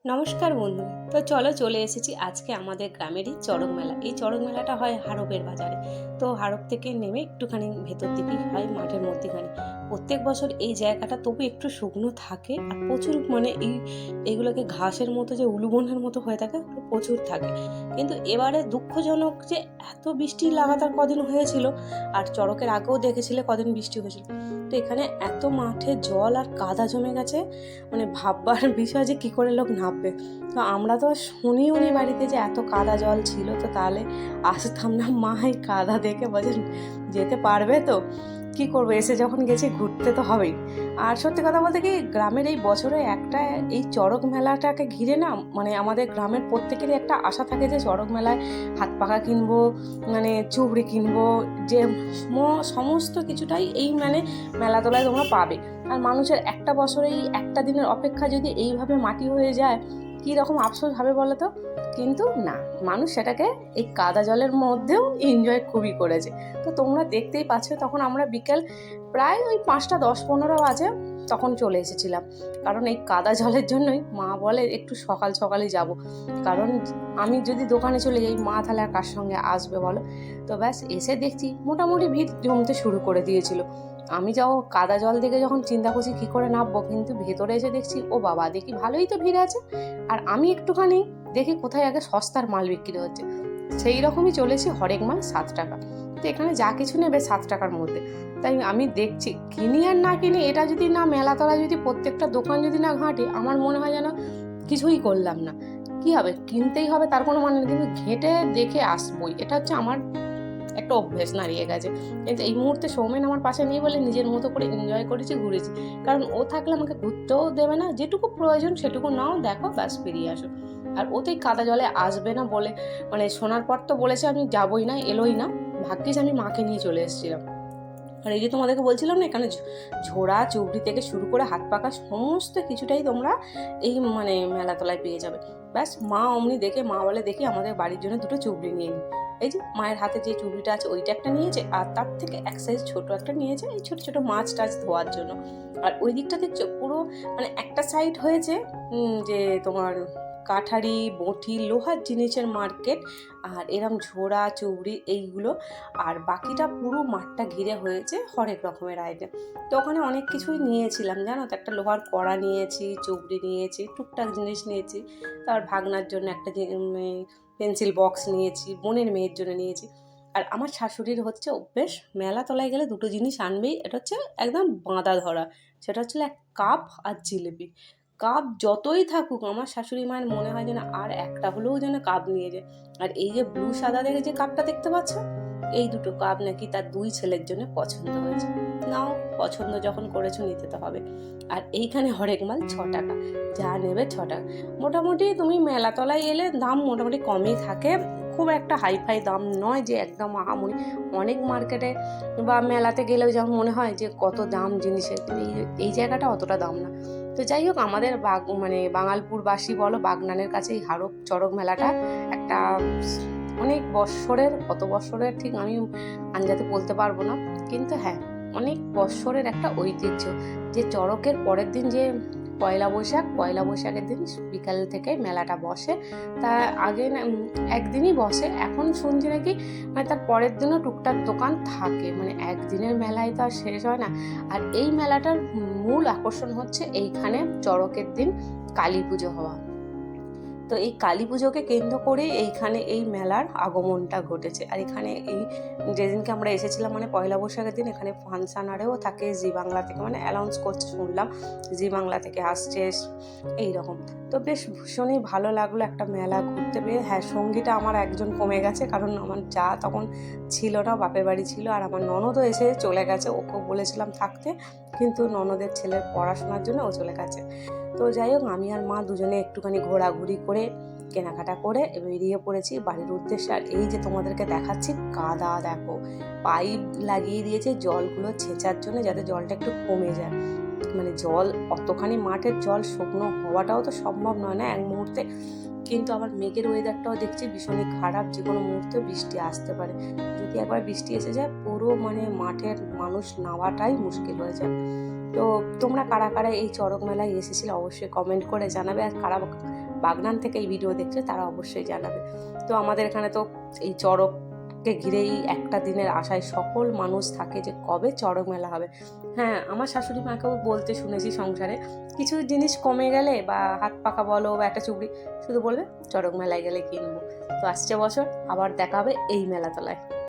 নমস্কার বন্ধুরা, তো চলো চলে এসেছি আজকে আমাদের গ্রামেরই চড়ক মেলা। এই চড়ক মেলাটা হয় হারপের বাজারে। তো হারপ থেকে নেমে একটুখানি ভেতর দিকেই হয়, মাঠের মধ্যেখানে। প্রত্যেক বছর এই জায়গাটা তবু একটু শুকনো থাকে, আর প্রচুর মানে এইগুলোকে ঘাসের মতো যে উলুবনের মতো হয়ে থাকে প্রচুর থাকে। কিন্তু এবারে দুঃখজনক যে এত বৃষ্টি লাগাতার কদিন হয়েছিল, আর চড়কের আগেও দেখেছিলে কদিন বৃষ্টি হয়েছিল। তো এখানে এত মাঠে জল আর কাদা জমে গেছে, মানে ভাববার বিষয় যে কী করে লোক নামবে। তো আমরা তো শুনিও নি বাড়িতে যে এত কাদা জল ছিল, তো তাহলে আসতাম না। মা এই কাদা দেখে বলছেন যেতে পারবে তো, কী করবো, এসে যখন গেছি ঘুরতে তো হবেই। আর সত্যি কথা বলতে কি, গ্রামের এই বছরে একটা এই চড়ক মেলাটাকে ঘিরে না, মানে আমাদের গ্রামের প্রত্যেকেরই একটা আশা থাকে যে চড়ক মেলায় হাত পাখা কিনবো, মানে চুবড়ি কিনবো, যে সমস্ত কিছুটাই এই মানে মেলাতলায় তোমরা পাবে। আর মানুষের একটা বছরেই একটা দিনের অপেক্ষা যদি এইভাবে মাটি হয়ে যায়, কী রকম আফসোস হবে বলো তো। কিন্তু না, মানুষ সেটাকে এই কাদা জলের মধ্যেও এনজয় খুবই করেছে। তো তোমরা দেখতেই পাচ্ছ, তখন আমরা বিকেল প্রায় ওই 5টা 10-15 বাজে তখন চলে এসেছিলাম। কারণ এই কাদা জলের জন্যই মা বলে একটু সকাল সকালই যাব, কারণ আমি যদি দোকানে চলে যাই মা তাহলে আর কার সঙ্গে আসবে বলো। তো ব্যাস এসে দেখছি মোটামুটি ভিড় জমতে শুরু করে দিয়েছিল। আমি যাও কাদা জল দেখে যখন চিন্তা করছি কী করে নামবো, কিন্তু ভেতরে এসে দেখছি ও বাবা, দেখি ভালোই তো ভিড় আছে। আর আমি একটুখানি দেখি কোথায় আগে সস্তার মাল বিক্রি হচ্ছে, সেই রকমই চলেছি হরেক মাল 7 টাকা। তো এখানে যা কিছু নেবে 7 টাকার মধ্যে। তাই আমি দেখছি কিনি আর না কিনি, এটা যদি না মেলাতলা যদি প্রত্যেকটা দোকান যদি না ঘাঁটি, আমার মনে হয় যেন কিছুই করলাম না। কি হবে, কিনতেই হবে তার কোনো মানে নেই, কিন্তু ঘেঁটে দেখে আসবই, এটা হচ্ছে আমার একটা অভ্যেস দাঁড়িয়ে গেছে। কিন্তু এই মুহূর্তে সৌমেন আমার পাশে নেই বলে নিজের মতো করে এনজয় করেছি, ঘুরেছি। কারণ ও থাকলে আমাকে ঘুরতেও দেবে না, যেটুকু প্রয়োজন সেটুকু নাও, দেখো, ব্যাস বেরিয়ে আসো। আর ও তো এই কাদা জলে আসবে না বলে, মানে শোনার পর তো বলেছে আমি যাবই না, এলোই না। ভাগ্যিস আমি মাকে নিয়ে চলে এসেছিলাম। আর এই যে তোমাদেরকে বলছিলাম না, এখানে ঝোড়া চুবড়ি থেকে শুরু করে হাত পাকা সমস্ত কিছুটাই তোমরা এই মানে মেলাতলায় পেয়ে যাবে। ব্যাস মা অমনি দেখে মা বলে দেখি আমাদের বাড়ির জন্য 2টো চুবড়ি নিয়ে নিই। এই যে মায়ের হাতে যে চুবড়িটা আছে ওইটা একটা নিয়েছে, আর তার থেকে এক সাইজ ছোট একটা নিয়েছে এই ছোট ছোট মাছ টাছ ধোয়ার জন্য। আর ওই দিকটা দেখছো পুরো মানে একটা সাইড হয়েছে যে তোমার কাঠারি বঁটি লোহার জিনিসের মার্কেট, আর এরম ঝোড়া চুবড়ি এইগুলো। আর বাকিটা পুরো মাঠটা ঘিরে হয়েছে হরেক রকমের আইটেম। তো ওখানে অনেক কিছুই নিয়েছিলাম জানো তো, একটা লোহার কড়া নিয়েছি, চুবড়ি নিয়েছি, টুকটাক জিনিস নিয়েছি। তারপর ভাগনার জন্য একটা পেন্সিল বক্স নিয়েছি, বোনের মেয়ের জন্য নিয়েছি। আর আমার শাশুড়ির হচ্ছে অভ্যেস, মেলা তলায় গেলে 2টো জিনিস আনবেই, এটা হচ্ছে একদম বাঁধা ধরা। সেটা হচ্ছে এক কাপ আর জিলিপি। কাপ যতই থাকুক আমার শাশুড়ি মায়ের মনে হয় যেন আর একটা হলেও যেন কাপ নিয়ে যায়। আর এই যে ব্লু সাদা দেখে যে কাপটা দেখতে পাচ্ছ, এই 2টো কাপ নাকি তার 2 ছেলের জন্য পছন্দ হয়েছে। নাও, পছন্দ যখন করেছো নিতে তো হবে। আর এইখানে হরেক মাল 6 টাকা, যা নেবে 6 টাকা। মোটামুটি তুমি মেলাতলায় এলে দাম মোটামুটি কমই থাকে, খুব একটা হাইফাই দাম নয় যে একদম আহামরি। অনেক মার্কেটে বা মেলাতে গেলেও যেমন মনে হয় যে কত দাম জিনিসের, কিন্তু এই জায়গাটা অতটা দাম না। তো যাই হোক, আমাদের মানে বাঙালপুরবাসী বলো, বাগনানের কাছে এই হারপ চড়ক মেলাটা একটা অনেক বৎসরের, কত বৎসরের ঠিক আমি আন্দাজে বলতে পারবো না, কিন্তু হ্যাঁ অনেক বৎসরের একটা ঐতিহ্য। যে চড়কের পরের দিন যে পয়লা বৈশাখের দিন বিকাল থেকে মেলাটা বসে। তা আগে না একদিনই বসে, এখন শুনছি নাকি মানে তার পরের দিনও টুকটাক দোকান থাকে, মানে একদিনের মেলায় তো আর শেষ হয় না। আর এই মেলাটার মূল আকর্ষণ হচ্ছে এইখানে চড়কের দিন কালী পুজো হওয়া। তো এই কালী পুজোকে কেন্দ্র করে এইখানে এই মেলার আগমনটা ঘটেছে। আর এখানে এই যেদিনকে আমরা এসেছিলাম মানে পয়লা বৈশাখের দিন, এখানে ফাংশন আরেও থাকে জি বাংলা থেকে, মানে অ্যানাউন্স করছে শুনলাম জি বাংলা থেকে আসছে এইরকম। তো বেশ ভীষণই ভালো লাগলো একটা মেলা ঘুরতে পেরে। হ্যাঁ, সঙ্গীটা আমার একজন কমে গেছে, কারণ আমার যা তখন ছিল না, বাপের বাড়ি ছিল। আর আমার ননদও এসে চলে গেছে, ওকেও বলেছিলাম থাকতে, কিন্তু ননদের ছেলের পড়াশোনার জন্য ও চলে গেছে। তো যাই হোক, আমি আর মা দুজনে একটুখানি ঘোরাঘুরি করে কেনাকাটা করে বেরিয়ে পড়েছি বাড়ির উদ্দেশ্যে। আর এই যে তোমাদেরকে দেখাচ্ছি কাদা, দেখো পাইপ লাগিয়ে দিয়েছে জলগুলো ছেঁচার জন্য, যাতে জলটা একটু কমে যায়। মানে জল অতখানি মাঠের জল শুকনো হওয়াটাও তো সম্ভব নয় না এক মুহূর্তে। কিন্তু আবার মেঘের ওয়েদারটাও দেখছি ভীষণই খারাপ, যে কোনো মুহূর্তে বৃষ্টি আসতে পারে। যদি একবার বৃষ্টি এসে যায় পুরো মানে মাঠের মানুষ নামাটাই মুশকিল হয়ে যায়। তো তোমরা কারা কারা এই চড়ক মেলায় এসেছিলে অবশ্যই কমেন্ট করে জানাবে। আর কারা বাগনান থেকে এই ভিডিও দেখছে তারা অবশ্যই জানাবে। তো আমাদের এখানে তো এই চড়ককে ঘিরেই একটা দিনের আশায় সকল মানুষ থাকে যে কবে চড়ক মেলা হবে। হ্যাঁ, আমার শাশুড়ি মাকেও বলতে শুনেছি সংসারে, কিছু জিনিস কমে গেলে বা হাত পাখা বলো বা একটা চুড়ি, শুধু বলবে চড়ক মেলায় গেলে কিনবো। তো আসছে বছর আবার দেখা হবে এই মেলাতলায়।